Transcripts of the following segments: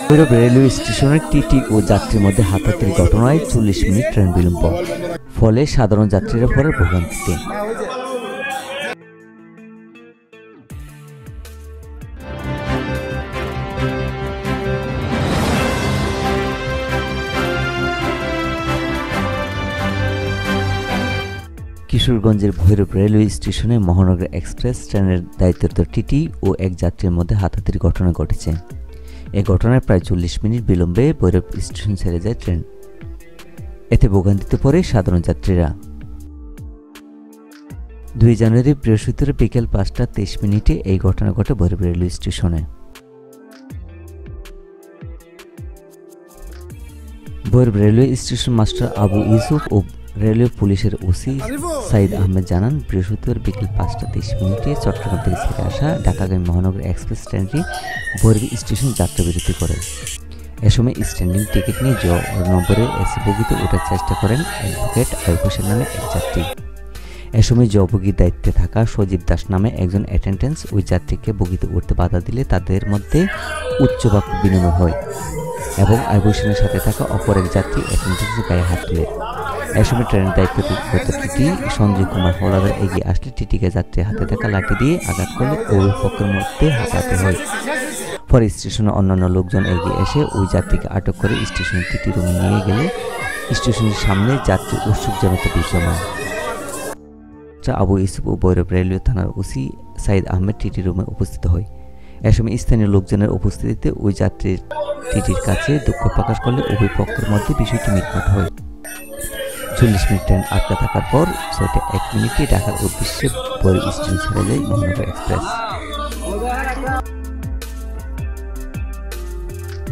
Bhairab railway স্টেশনের TT ও যাত্রীর মধ্যে হাতাহাতির ঘটনায় 40 মিনিট ট্রেন বিলম্ব, ফলে সাধারণ যাত্রীরা পড়ে ভোগান্তিতে। কিশোরগঞ্জের ভৈরব রেলওয়ে স্টেশনে মহানগর এক্সপ্রেস ট্রেনের দায়িত্বরত টিটি ও এক যাত্রীর মধ্যে হাতাহাতির ঘটনা ঘটেছে। এই ঘটনায় প্রায় 40 মিনিট বিলম্বে ভৈরব স্টেশন ছেড়ে যায় ট্রেন। এতে ভোগান্তিতে পড়ে সাধারণ যাত্রীরা। 2 জানুয়ারি বৃহস্পতিবার বিকেল 5টা 23 মিনিটে এই ঘটনা ঘটে ভৈরব রেলওয়ে স্টেশনে। Bhairab railway station master Abu Yusuf ও রেলওয়ে পুলিশের ওসি সাইদ আহমেদ জানান, বৃহস্পতিবার বিকেল 5টা 23 মিনিটে চট্টগ্রাম থেকে ছেড়ে আসা ঢাকাগামী মহানগর এক্সপ্রেস ট্রেনটি ভৈরব স্টেশন যাত্রাবিরতি করে। এ সময় স্ট্যান্ডিং টিকিট নিয়ে জ নম্বরের এসি বগিতে ওঠার চেষ্টা করেন অ্যাডভোকেট আয়ুব হোসেন নামে এক যাত্রী। এ সময় জ বগির দায়িত্বে থাকা সজীব দাস নামে একজন অ্যাটেন্ডেন্স ওই যাত্রীকে বগিতে উঠতে বাধা দিলে তাদের মধ্যে উচ্চ বাক্য বিনিময় হয় এবং আয়ুব হোসেনের সাথে থাকা অপর এক যাত্রী অ্যাটেন্ডেন্সের গায়ে হাত তোলে। এ সময় ট্রেনের দায়িত্বরত টিটি সঞ্জয় কুমার হলাদার এগিয়ে আসলে টিটিকে যাত্রীর হাতে থাকা লাঠি দিয়ে আঘাত করলে উভয় পক্ষের মধ্যে হাতাহাতি হয়। পরে স্টেশনের অন্যান্য লোকজন এগিয়ে এসে ওই যাত্রীকে আটক করে স্টেশনের টিটি রুমে নিয়ে গেলে স্টেশনের সামনে যাত্রী উৎসুকজনক বিজয়মান। আবু ইউসুফ ও ভৈরব রেলওয়ে থানার ওসি সাইদ আহমেদ টিটি রুমে উপস্থিত হয়। এ সময় স্থানীয় লোকজনের উপস্থিতিতে ওই যাত্রীর টিটির কাছে দুঃখ প্রকাশ করলে উভয় পক্ষের মধ্যে বিষয়টি মিটমাট হয়। 40 মিনিট ট্রেন আটকা থাকার পর 6টা 1 মিনিটে ঢাকার উদ্দেশ্যে ভৈরব স্টেশন ছেড়ে যায় মহানগর এক্সপ্রেস।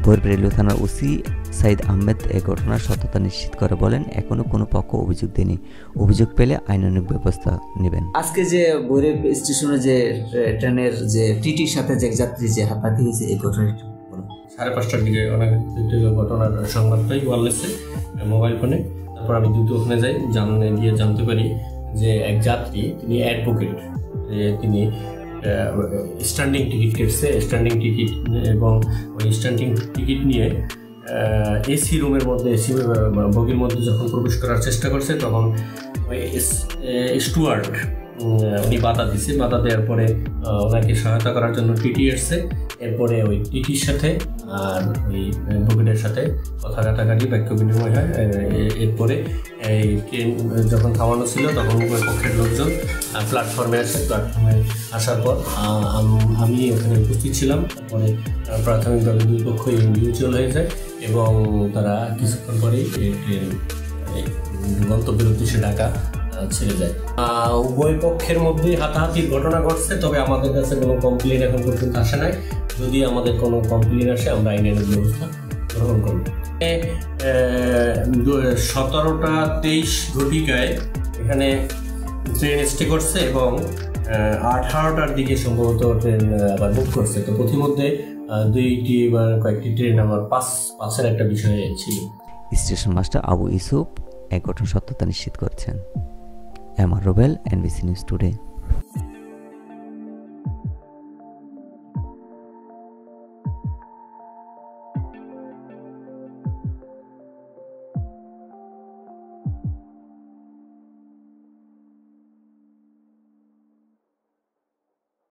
ভৈরব রেলওয়ে থানার ওসি সাইদ আহমেদ এই ঘটনার সত্যতা নিশ্চিত করে বলেন, এখনো কোনো পক্ষ অভিযোগ দেয়নি, অভিযোগ পেলে আইনানুগ ব্যবস্থা নেবেন। আজকে যে ভৈরব স্টেশনে যে ট্রেনের যে টিটির সাথে যে যাত্রী যে হাতাহাতি হয়েছে এই ঘটনাটি 5:30টার দিকে অনেক ঘটনার সংবাদ পাই ওয়ারলেসে মোবাইল ফোনে। তারপর আমি দ্রুত ওখানে যাই, গিয়ে জানতে পারি যে এক যাত্রী তিনি অ্যাডভোকেট, তিনি স্ট্যান্ডিং টিকিট কেটেছে। স্ট্যান্ডিং টিকিট এবং ওই স্ট্যান্ডিং টিকিট নিয়ে এসি রুমের মধ্যে এসি বগির মধ্যে যখন প্রবেশ করার চেষ্টা করছে তখন ওই স্টুয়ার্ড উনি বাধা দিছে। বাধা দেওয়ার পরে ওনাকে সহায়তা করার জন্য টিটি এসছে। এরপরে ওই টিটির সাথে আর ওই অ্যাডভোকেটের সাথে কথা কাটাকাটি বাক্য বিনিময় হয়। এরপরে এই ট্রেন যখন থামানো ছিল তখন উভয় পক্ষের লোকজন প্ল্যাটফর্মে আসে। প্ল্যাটফর্মে আসার পর আমি ওখানে উপস্থিত ছিলাম। তারপরে প্রাথমিকভাবে দুই পক্ষই মিউচুয়াল হয়ে যায় এবং তারা কিছুক্ষণ পরেই ট্রেন গন্তব্যের উদ্দেশ্যে ঢাকা ছেড়ে যায়। উভয় পক্ষের মধ্যে হাতাহাতির ঘটনা ঘটছে, তবে আমাদের কাছে কোনো কমপ্লেন এখন পর্যন্ত আসে নাই। যদি আমাদের কোনো কমপ্লেন আসে আমরা আইনানুগ ব্যবস্থা গ্রহণ করব। 17টা 23 ঘটিকায় এখানে ট্রেন স্টে করছে এবং 18টার দিকে সম্ভবত ট্রেন আবার মুভ করছে। তো প্রতিমধ্যে দুইটি বা কয়েকটি ট্রেন আমার পাঁচের একটা বিষয় ছিল। স্টেশন মাস্টার আবু ইউসুফ এক ঘটনার সত্যতা নিশ্চিত করছেন। MR Rubel, NBC news today.